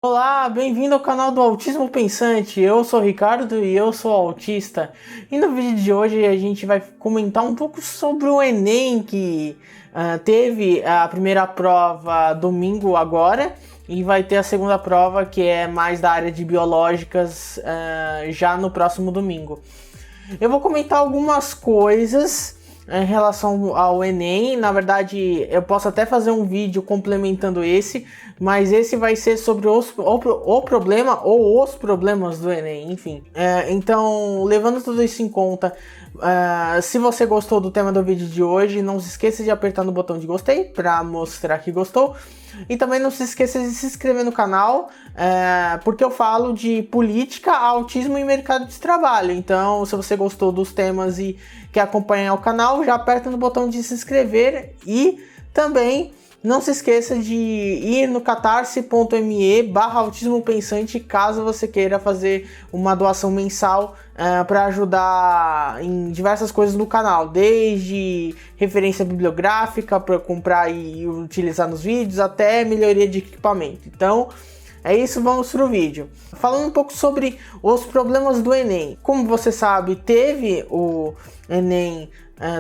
Olá, bem-vindo ao canal do Autismo Pensante. Eu sou o Ricardo e eu sou autista. E no vídeo de hoje a gente vai comentar um pouco sobre o Enem, que teve a primeira prova domingo agora, e vai ter a segunda prova, que é mais da área de biológicas, já no próximo domingo. Eu vou comentar algumas coisas em relação ao Enem. Na verdade, eu posso até fazer um vídeo complementando esse, mas esse vai ser sobre o problema ou os problemas do Enem, enfim. Então, levando tudo isso em conta, se você gostou do tema do vídeo de hoje, não se esqueça de apertar no botão de gostei para mostrar que gostou. E também não se esqueça de se inscrever no canal, porque eu falo de política, autismo e mercado de trabalho. Então, se você gostou dos temas e quer acompanhar o canal, já aperta no botão de se inscrever. E também não se esqueça de ir no catarse.me/autismopensante caso você queira fazer uma doação mensal para ajudar em diversas coisas no canal, desde referência bibliográfica para comprar e utilizar nos vídeos, até melhoria de equipamento. Então, é isso, vamos pro vídeo. Falando um pouco sobre os problemas do Enem. Como você sabe, teve o Enem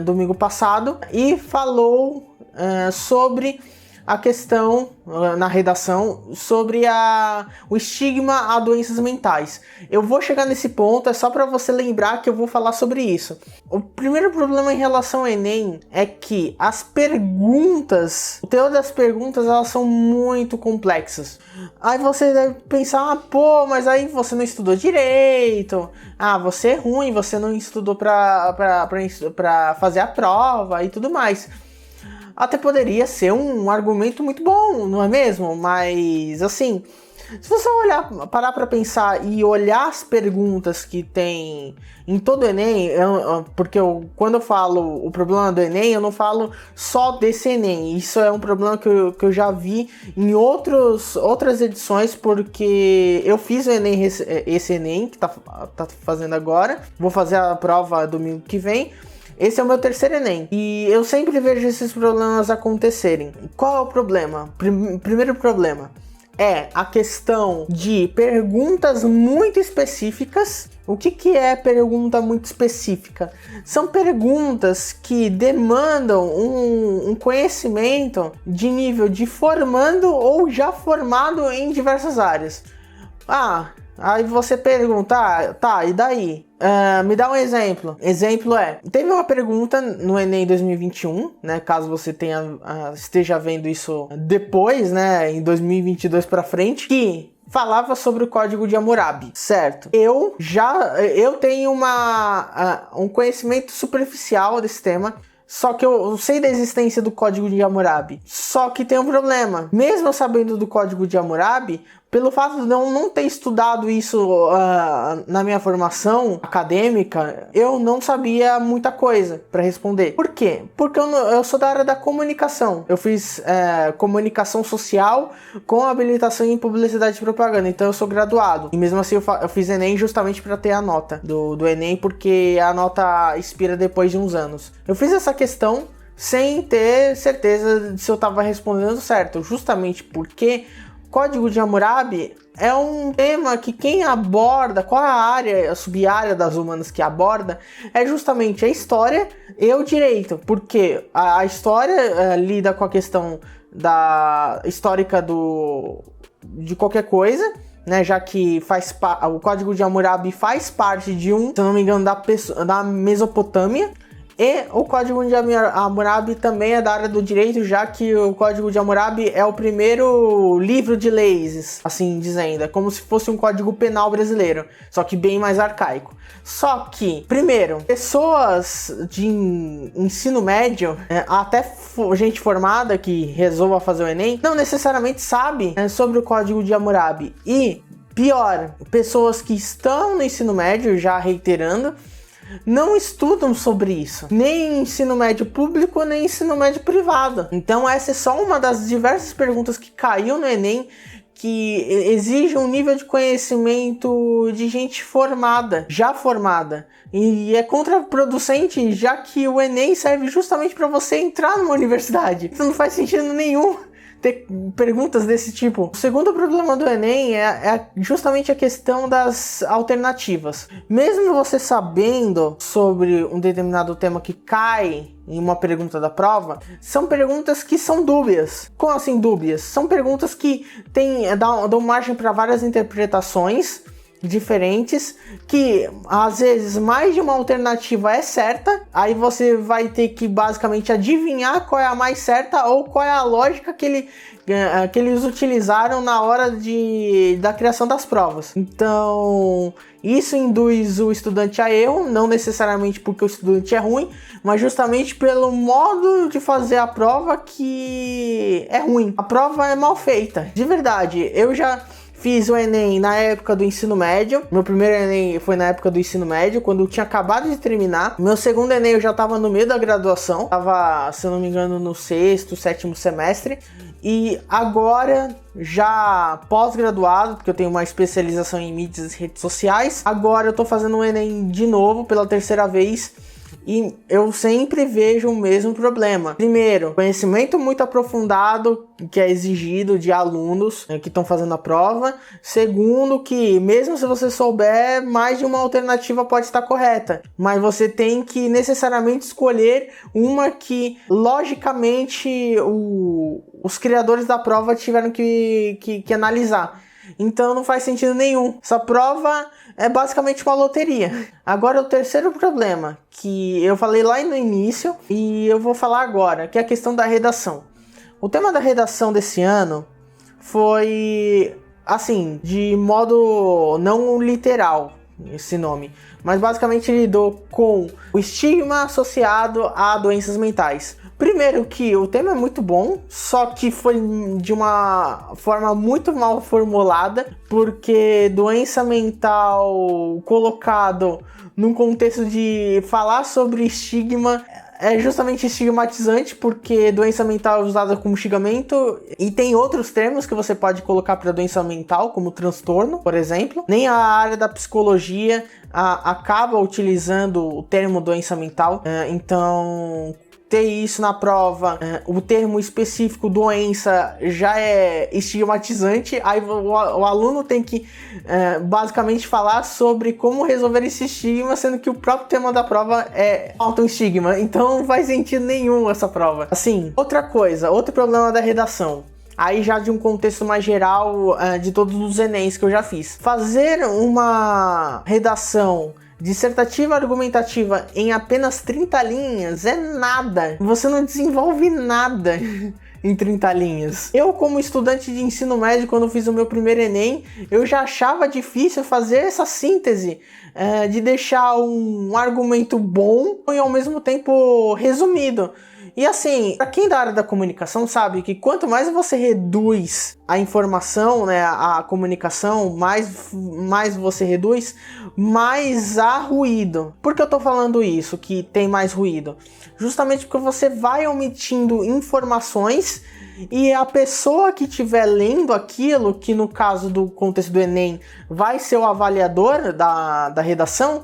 domingo passado e falou sobre a questão na redação sobre o estigma a doenças mentais. Eu vou chegar nesse ponto, é só para você lembrar que eu vou falar sobre isso. O primeiro problema em relação ao Enem é que as perguntas, o teor das perguntas, elas são muito complexas. Aí você deve pensar, pô, mas aí você não estudou direito, você é ruim, você não estudou para fazer a prova e tudo mais. Até poderia ser um argumento muito bom, não é mesmo? Mas, assim, se você parar para pensar e olhar as perguntas que tem em todo o Enem, porque quando eu falo o problema do Enem, eu não falo só desse Enem. Isso é um problema que eu já vi em outras edições, porque eu fiz o Enem, esse Enem que tá fazendo agora. Vou fazer a prova domingo que vem. Esse é o meu terceiro Enem e eu sempre vejo esses problemas acontecerem. Qual é o problema? Primeiro problema é a questão de perguntas muito específicas. O que é pergunta muito específica? São perguntas que demandam um conhecimento de nível de formando ou já formado em diversas áreas. Aí você pergunta, tá, e daí? Me dá um exemplo. Exemplo teve uma pergunta no Enem 2021, né? Caso você esteja vendo isso depois, né? Em 2022 para frente, que falava sobre o Código de Hammurabi, certo? Eu tenho um conhecimento superficial desse tema. Só que eu sei da existência do Código de Hammurabi. Só que tem um problema. Mesmo sabendo do Código de Hammurabi, pelo fato de eu não ter estudado isso na minha formação acadêmica, eu não sabia muita coisa para responder. Por quê? Porque eu sou da área da comunicação. Eu fiz comunicação social com habilitação em publicidade e propaganda. Então eu sou graduado. E mesmo assim eu fiz Enem justamente para ter a nota do Enem, porque a nota expira depois de uns anos. Eu fiz essa questão sem ter certeza de se eu estava respondendo certo. Justamente porque Código de Hammurabi é um tema que quem aborda, qual é a sub-área das humanas que aborda, é justamente a história e o direito, porque a história lida com a questão histórica de qualquer coisa, né, já que o Código de Hammurabi faz parte se eu não me engano, da Mesopotâmia. E o Código de Hammurabi também é da área do direito, já que o Código de Hammurabi é o primeiro livro de leis, assim dizendo. É como se fosse um código penal brasileiro, só que bem mais arcaico. Só que, primeiro, pessoas de ensino médio, até gente formada que resolva fazer o Enem, não necessariamente sabe sobre o Código de Hammurabi. E, pior, pessoas que estão no ensino médio, já reiterando, não estudam sobre isso, nem ensino médio público, nem ensino médio privado. Então essa é só uma das diversas perguntas que caiu no Enem, que exige um nível de conhecimento de gente formada, já formada. E é contraproducente, já que o Enem serve justamente para você entrar numa universidade. Isso não faz sentido nenhum. ter perguntas desse tipo. O segundo problema do Enem é justamente a questão das alternativas. Mesmo você sabendo sobre um determinado tema que cai em uma pergunta da prova, são perguntas que são dúbias. Como assim dúbias? São perguntas que dão margem para várias interpretações diferentes, que às vezes mais de uma alternativa é certa, aí você vai ter que basicamente adivinhar qual é a mais certa ou qual é a lógica que eles utilizaram na hora da criação das provas. Então isso induz o estudante a erro, não necessariamente porque o estudante é ruim, mas justamente pelo modo de fazer a prova que é ruim. A prova é mal feita, de verdade. Eu já fiz o Enem na época do ensino médio. Meu primeiro Enem foi na época do ensino médio, quando eu tinha acabado de terminar. Meu segundo Enem eu já estava no meio da graduação. Estava, se eu não me engano, no 6º, 7º semestre. E agora, já pós-graduado, porque eu tenho uma especialização em mídias e redes sociais, agora eu estou fazendo o Enem de novo, pela terceira vez. E eu sempre vejo o mesmo problema. Primeiro, conhecimento muito aprofundado que é exigido de alunos que estão fazendo a prova. Segundo, que mesmo se você souber, mais de uma alternativa pode estar correta, mas você tem que necessariamente escolher uma que logicamente os criadores da prova tiveram que analisar. Então não faz sentido nenhum. Essa prova é basicamente uma loteria. Agora o terceiro problema, que eu falei lá no início e eu vou falar agora, que é a questão da redação. O tema da redação desse ano foi, assim, de modo não literal, esse nome, mas basicamente lidou com o estigma associado a doenças mentais. Primeiro que o tema é muito bom, só que foi de uma forma muito mal formulada, porque doença mental colocado num contexto de falar sobre estigma é justamente estigmatizante, porque doença mental é usada como xingamento e tem outros termos que você pode colocar para doença mental, como transtorno, por exemplo. Nem a área da psicologia acaba utilizando o termo doença mental, então ter isso na prova, o termo específico doença já é estigmatizante, aí o aluno tem que basicamente falar sobre como resolver esse estigma, sendo que o próprio tema da prova é autoestigma, então não faz sentido nenhum essa prova. Assim, outra coisa, outro problema da redação, aí já de um contexto mais geral de todos os Enems que eu já fiz. Fazer uma redação dissertativa argumentativa em apenas 30 linhas é nada. Você não desenvolve nada em 30 linhas. Eu, como estudante de ensino médio, quando fiz o meu primeiro Enem, eu já achava difícil fazer essa síntese de deixar um argumento bom e ao mesmo tempo resumido. E assim, para quem da área da comunicação sabe que quanto mais você reduz a informação, né, a comunicação, mais você reduz, mais há ruído. Por que eu tô falando isso, que tem mais ruído? Justamente porque você vai omitindo informações e a pessoa que estiver lendo aquilo, que no caso do contexto do Enem vai ser o avaliador da redação,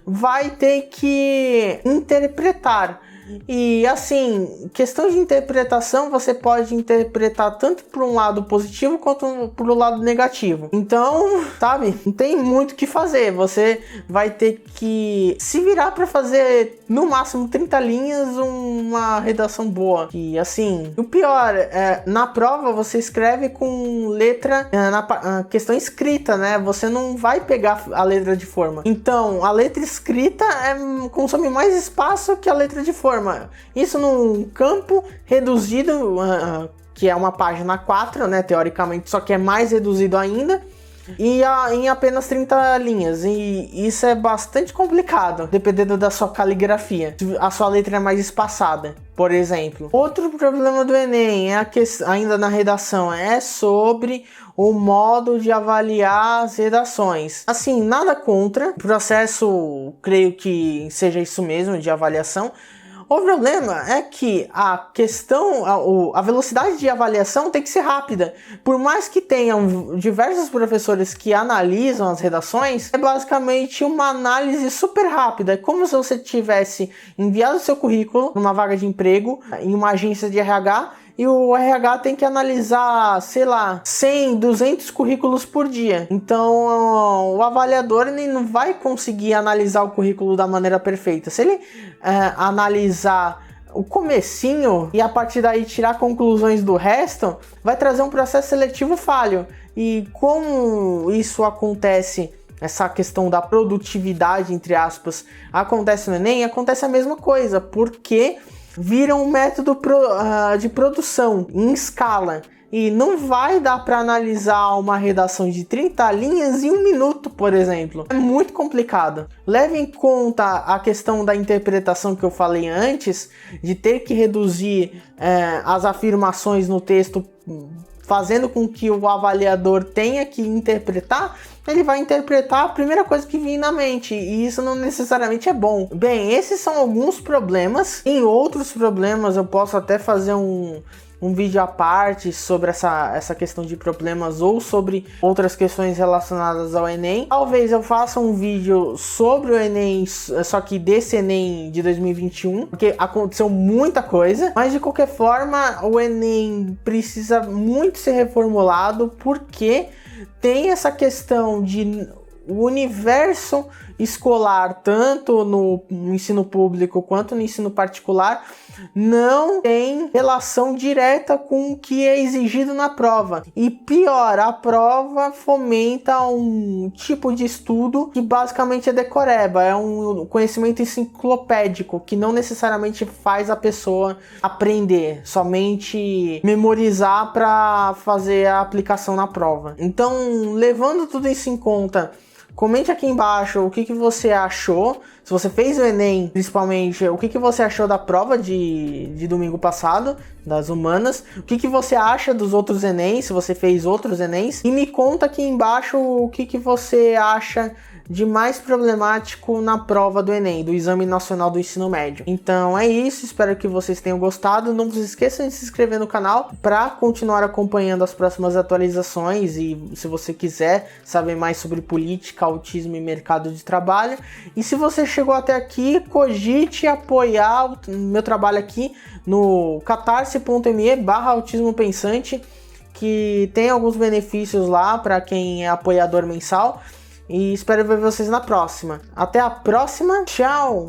vai ter que interpretar. E assim, questão de interpretação, você pode interpretar tanto por um lado positivo quanto por um lado negativo. Então, sabe, não tem muito o que fazer. Você vai ter que se virar para fazer no máximo 30 linhas uma redação boa. E assim, o pior na prova você escreve com letra na questão escrita, né? Você não vai pegar a letra de forma. Então, a letra escrita consome mais espaço que a letra de forma. Isso num campo reduzido, que é uma página 4, né, teoricamente, só que é mais reduzido ainda, e em apenas 30 linhas. E isso é bastante complicado, dependendo da sua caligrafia. A sua letra é mais espaçada, por exemplo. Outro problema do Enem, ainda na redação, é sobre o modo de avaliar as redações. Assim, nada contra. O processo, creio que seja isso mesmo, de avaliação. O problema é que a velocidade de avaliação tem que ser rápida. Por mais que tenham diversos professores que analisam as redações, é basicamente uma análise super rápida. É como se você tivesse enviado seu currículo para uma vaga de emprego em uma agência de RH e o RH tem que analisar, sei lá, 100, 200 currículos por dia. Então o avaliador ele não vai conseguir analisar o currículo da maneira perfeita. Se ele analisar o comecinho e a partir daí tirar conclusões do resto, vai trazer um processo seletivo falho. E como isso acontece, essa questão da produtividade, entre aspas, acontece no Enem, acontece a mesma coisa, porque vira um método de produção em escala. E não vai dar para analisar uma redação de 30 linhas em 1 minuto, por exemplo. É muito complicado. Leve em conta a questão da interpretação que eu falei antes, de ter que reduzir as afirmações no texto, fazendo com que o avaliador tenha que interpretar. Ele vai interpretar a primeira coisa que vir na mente, e isso não necessariamente é bom. Bem, esses são alguns problemas. Em outros problemas eu posso até fazer um vídeo à parte sobre essa questão de problemas ou sobre outras questões relacionadas ao Enem. Talvez eu faça um vídeo sobre o Enem, só que desse Enem de 2021, porque aconteceu muita coisa, mas de qualquer forma o Enem precisa muito ser reformulado, porque tem essa questão de o universo escolar, tanto no ensino público quanto no ensino particular, não tem relação direta com o que é exigido na prova. E pior, a prova fomenta um tipo de estudo que basicamente é decoreba, é um conhecimento enciclopédico, que não necessariamente faz a pessoa aprender, somente memorizar para fazer a aplicação na prova. Então, levando tudo isso em conta, comente aqui embaixo o que você achou. Se você fez o Enem, principalmente, o que você achou da prova de domingo passado, das humanas. O que você acha dos outros Enems, se você fez outros Enems. E me conta aqui embaixo o que você acha de mais problemático na prova do Enem, do Exame Nacional do Ensino Médio. Então é isso, espero que vocês tenham gostado. Não se esqueçam de se inscrever no canal para continuar acompanhando as próximas atualizações, e se você quiser saber mais sobre política, autismo e mercado de trabalho. E se você chegou até aqui, cogite apoiar o meu trabalho aqui no catarse.me/autismopensante, que tem alguns benefícios lá para quem é apoiador mensal. E espero ver vocês na próxima. Até a próxima. Tchau!